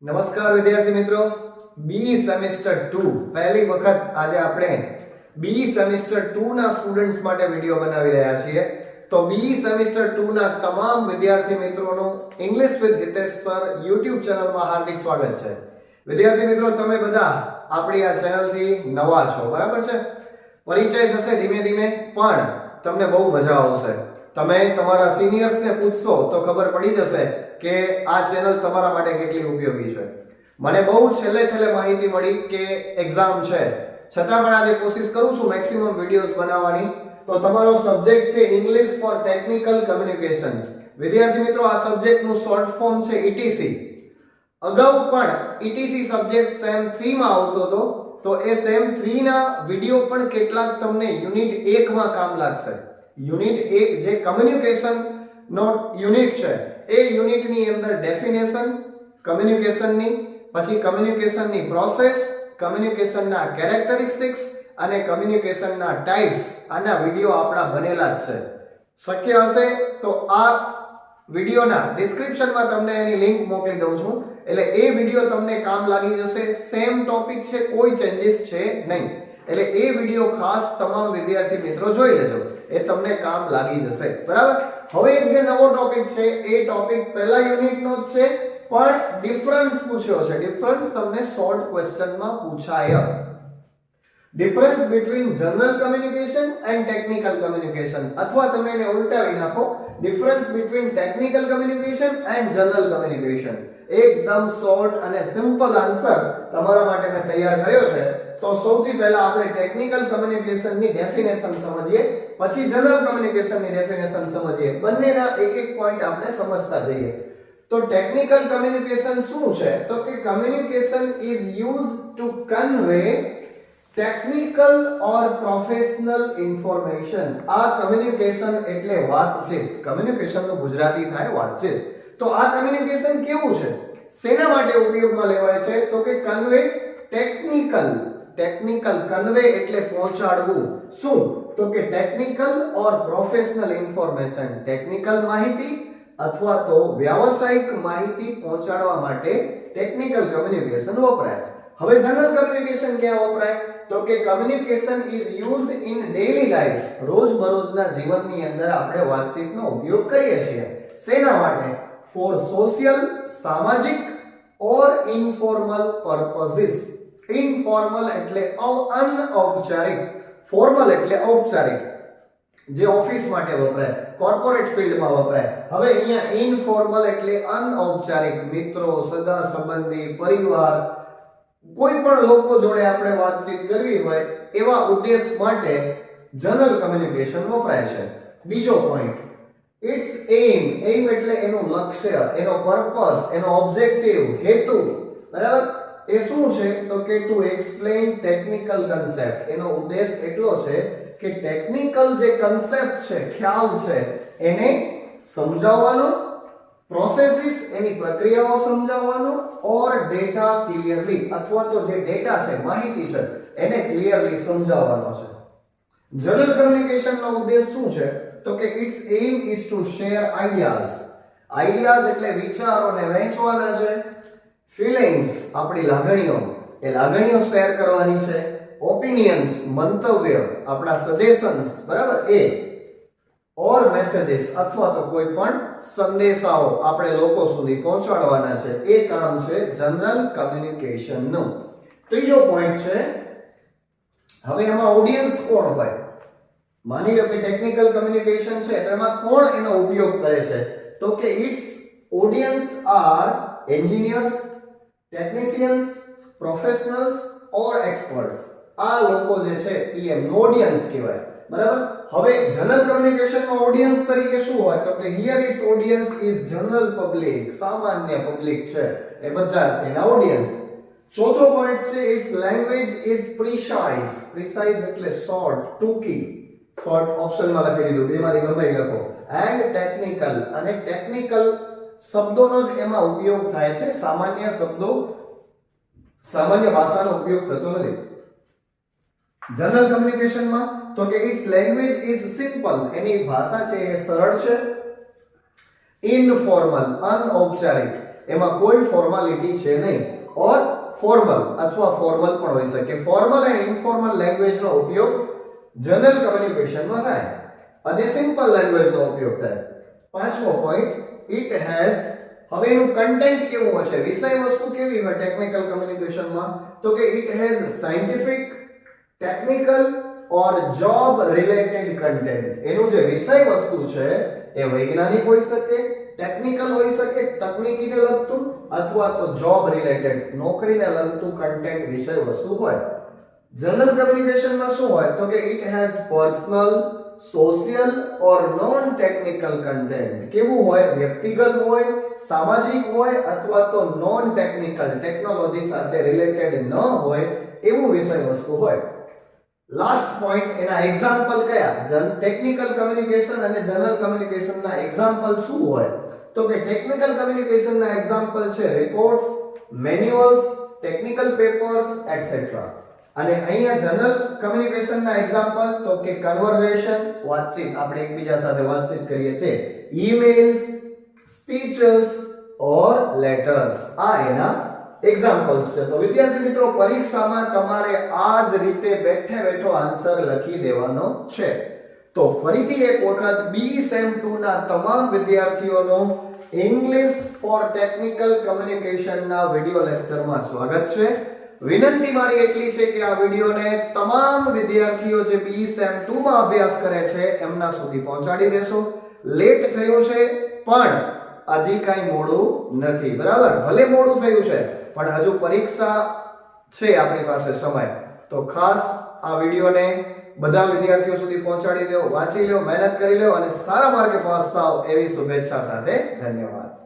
નમસ્કાર વિદ્યાર્થી મિત્રો, બી સેમેસ્ટર 2 પહેલી વખત આજે આપણે બી સેમેસ્ટર 2 ના સ્ટુડન્ટ્સ માટે વિડિયો બનાવી રહ્યા છીએ. તો બી સેમેસ્ટર 2 ના તમામ વિદ્યાર્થી મિત્રોનું English with Hitesh sir YouTube ચેનલમાં હાર્દિક સ્વાગત છે. વિદ્યાર્થી મિત્રો, તમે બધા આપણી આ ચેનલથી નવા છો, બરાબર છે? પરિચય થશે ધીમે ધીમે, પણ તમને બહુ મજા આવશે. તમે તમારા સિનિયર્સને પૂછશો તો ખબર પડી જશે કે આ ચેનલ તમારા માટે કેટલી ઉપયોગી છે. મને બહુ છેલ્લે માહિતી મળી કે એક્ઝામ છે, છતાં પણ આજે કોશિશ કરું છું મેક્સિમમ વિડિયોઝ બનાવવાની. તો તમારો સબ્જેક્ટ છે ઇંગ્લિશ ફોર ટેકનિકલ કમ્યુનિકેશન. વિદ્યાર્થી મિત્રો, આ સબ્જેક્ટનું શોર્ટ ફોર્મ છે ETC. અગાઉ પણ ETC સબ્જેક્ટ સેમ 3 માં આવતો હતો, તો એ સેમ 3 ના વિડિયો પણ કેટલાક તમને યુનિટ 1 માં કામ લાગશે. યુનિટ 1 જે કમ્યુનિકેશન નો યુનિટ છે, એ યુનિટની અંદર ડેફિનેશન કમ્યુનિકેશનની, પછી કમ્યુનિકેશનની પ્રોસેસ, કમ્યુનિકેશનના કેરેક્ટરિસ્ટિક્સ અને કમ્યુનિકેશનના ટાઇપ્સ, આના વિડિયો આપણા બનેલા જ છે. શક્ય હશે તો આ વિડિયોના ડિસ્ક્રિપ્શનમાં તમને એની લિંક મોકલી દઉં છું, એટલે એ વિડિયો તમને કામ લાગી જશે. સેમ ટોપિક છે, કોઈ ચેન્જીસ છે નહીં, એટલે એ વિડિયો ખાસ તમામ વિદ્યાર્થી મિત્રો જોઈ લેજો, એ તમને કામ લાગી જશે, બરાબર? હવે એક જે નવો ટોપિક છે, એ ટોપિક પહેલા યુનિટનો જ છે, પણ ડિફરન્સ પૂછ્યો છે. ડિફરન્સ તમને શોર્ટ ક્વેશ્ચનમાં પૂછાય. Difference between general communication and technical communication, અથવા તમે એને ઉલટાવી નાખો, difference between technical communication and general communication. એકદમ શોર્ટ અને સિમ્પલ આન્સર તમારા માટે મેં તૈયાર કર્યો છે. તો સૌથી પહેલા આપણે ટેકનિકલ કમ્યુનિકેશનની ડેફિનેશન સમજીએ, પછી જનરલ કમ્યુનિકેશનની ડેફિનેશન સમજીએ. બંનેના એક એક પોઈન્ટ આપણે સમજતા જઈએ. તો ટેકનિકલ કમ્યુનિકેશન શું છે? તો કે communication is used to convey technical or professional information. આ કમ્યુનિકેશન એટલે વાતચીત. કમ્યુનિકેશનનું ગુજરાતી થાય વાતચીત. તો આ કમ્યુનિકેશન કેવું છે? શેના માટે ઉપયોગમાં લેવાય છે? તો કે કન્વે ટેકનિકલ કન્વે એટલે પહોંચાડવું. શું? તો કે ટેકનિકલ ઓર પ્રોફેશનલ ઇન્ફોર્મેશન, ટેકનિકલ માહિતી અથવા તો વ્યાવસાયિક માહિતી પહોંચાડવા માટે ટેકનિકલ કમ્યુનિકેશન વપરાય. હવે જનરલ કમ્યુનિકેશન ક્યાં વપરાય? તો કે communication is used in daily life. રોજબરોજના જીવનની અંદર આપણે વાતચીતનો ઉપયોગ કરીએ છીએ. શેના માટે? ફોર સોશિયલ, સામાજિક ઓર ઇન્ફોર્મલ પર્પઝિસ. ઇનફોર્મલ એટલે અનૌપચારિક, ફોર્મલ એટલે ઔપચારિક, જે ઓફિસ માટે વપરાય, કોર્પોરેટ ફિલ્ડમાં વપરાય. હવે અહીંયા ઇનફોર્મલ એટલે અનૌપચારિક, મિત્રો, સગા સંબંધી, પરિવાર, કોઈ પણ લોકો જોડે આપણે વાતચીત કરવી હોય એવા ઉદ્દેશ માટે જનરલ કમ્યુનિકેશન વપરાય છે. બીજો પોઈન્ટ, ઇટ્સ એમ એટલે એનું લક્ષ્ય, એનો પર્પસ, એનો ઓબ્જેક્ટિવ, હેતુ, બરાબર? એ શું છે? તો કે ટુ એક્સપ્લેન ટેકનિકલ કન્સેપ્ટ. એનો ઉદ્દેશ એટલો છે કે ટેકનિકલ જે કન્સેપ્ટ છે, ખ્યાલ છે, એને સમજાવવાનો, પ્રોસેસીસ એની પ્રક્રિયાઓ સમજાવવાનો, ઓર ડેટા ક્લિયરલી, અથવા તો જે ડેટા છે, માહિતી છે, એને ક્લિયરલી સમજાવવાનો છે. જનરલ કમ્યુનિકેશનનો ઉદ્દેશ શું છે? તો કે its aim is to share ideas એટલે વિચારોને વહેંચવાના છે. ફીલિંગ્સ આપણી લાગણીઓ, એ લાગણીઓ શેર કરવાની છે. ઓપિનિયન્સ મંતવ્ય, આપણા સજેશન્સ, બરાબર? એ ઓર મેસેजेस અથવા તો કોઈ પણ સંદેશાઓ આપણે લોકો સુધી પહોંચાડવાના છે. એ કામ છે જનરલ કમ્યુનિકેશનનું. ત્રીજો પોઈન્ટ છે, હવે એમાં ઓડિયન્સ કોણ હોય? માની લો કે ટેકનિકલ કમ્યુનિકેશન છે, તો એમાં કોણ એનો ઉપયોગ કરે છે? તો કે its audience are engineers, technicians, professionals or experts. આ લોકો જે છે એ એમનો ઓડિયન્સ કહેવાય, બરાબર? હવે જનરલ કમ્યુનિકેશનમાં ઓડિયન્સ તરીકે શું હોય? તો કે here its audience is general public. સામાન્ય પબ્લિક છે એ બધા જ એના ઓડિયન્સ. ચોથો પોઈન્ટ છે, ઇટ્સ લેંગ્વેજ ઇઝ પ્રિસાઇઝ એટલે શોર્ટ, ટૂંકી. શોર્ટ ઓપ્શનમાં લખી દીધું, બેમાંથી ગમે લખો. એન્ડ ટેકનિકલ, અને ટેકનિકલ શબ્દોનો જ એમાં ઉપયોગ થાય છે. સામાન્ય શબ્દો, સામાન્ય ભાષાનો ઉપયોગ થતો નથી જનરલ કમ્યુનિકેશનમાં. તો કે ઇટ્સ લેંગ્વેજ ઇઝ સિમ્પલ, એની ભાષા છે એ સરળ છે. ઇનફોર્મલ અનૌપચારિક એમાં કોઈ ફોર્માલિટી છે નહીં. ઓર ફોર્મલ અથવા ફોર્મલ પણ હોઈ શકે. ફોર્મલ એન્ડ ઇન્ફોર્મલ લેંગ્વેજનો ઉપયોગ જનરલ કમ્યુનિકેશનમાં થાય અને સિમ્પલ લેંગ્વેજનો ઉપયોગ થાય. પાંચમો પોઈન્ટ, ઇટ હેઝ. હવે એનું કન્ટેન્ટ કેવું હોય છે, વિષય વસ્તુ કેવી હોય ટેકનિકલ કમ્યુનિકેશનમાં? તો કે it has scientific, technical or job related content. એનું જે વિષય વસ્તુ છે એ વૈજ્ઞાનિક હોઈ શકે, ટેકનિકલ હોઈ શકે, તકનીકીને લગતું, અથવા તો જોબ રિલેટેડ, નોકરીને લગતું કન્ટેન્ટ વિષય વસ્તુ હોય. જનરલ કમ્યુનિકેશનમાં શું હોય? તો કે it has personal, social or non technical content. કેવું હોય? વ્યક્તિગત હોય, સામાજિક હોય, અથવા તો નોન ટેકનિકલ, ટેકનોલોજી સાથે રિલેટેડ ન હોય એવું વિષય વસ્તુ હોય. લાસ્ટ પોઈન્ટ, એના એક્ઝામ્પલ કયા? ટેકનિકલ કમ્યુનિકેશન અને જનરલ કમ્યુનિકેશનના એક્ઝામ્પલ શું હોય? તો કે ટેકનિકલ કમ્યુનિકેશનના એક્ઝામ્પલ છે reports, manuals, technical papers etcetera. અને અહીંયા જનરલ કમ્યુનિકેશનના એક્ઝામ્પલ તો કે કન્વર્સેશન, વાતચીત, આપણે એકબીજા સાથે વાતચીત કરીએ તે, ઈમેલ્સ, સ્પીચસ ઓર લેટર્સ. આ એના એક્ઝામ્પલ્સ છે. તો વિદ્યાર્થી મિત્રો, પરીક્ષામાં તમારે આ જ રીતે બેઠે બેઠો આન્સર લખી દેવાનો છે. તો ફરીથી એક વખત બી સેમ 2 ના તમામ વિદ્યાર્થીઓનો ઇંગ્લિશ ફોર ટેકનિકલ કમ્યુનિકેશન ના વિડિયો લેક્ચરમાં સ્વાગત છે. વિનંતી મારી એટલી છે કે આ વિડિયોને તમામ વિદ્યાર્થીઓ જે બી સેમ 2 માં અભ્યાસ કરે છે એમના સુધી પહોંચાડી દેશો. લેટ થયું છે પણ હજી કાંઈ મોડું નથી, બરાબર? ભલે મોડું થયું છે પણ હજુ પરીક્ષા છે આપણી પાસે સમય. તો ખાસ આ વિડિયોને બધા વિદ્યાર્થીઓ સુધી પહોંચાડી દો, વાંચી લો, મહેનત કરી લો અને સારા માર્કે પાસ થાઓ એવી શુભેચ્છા સાથે ધન્યવાદ.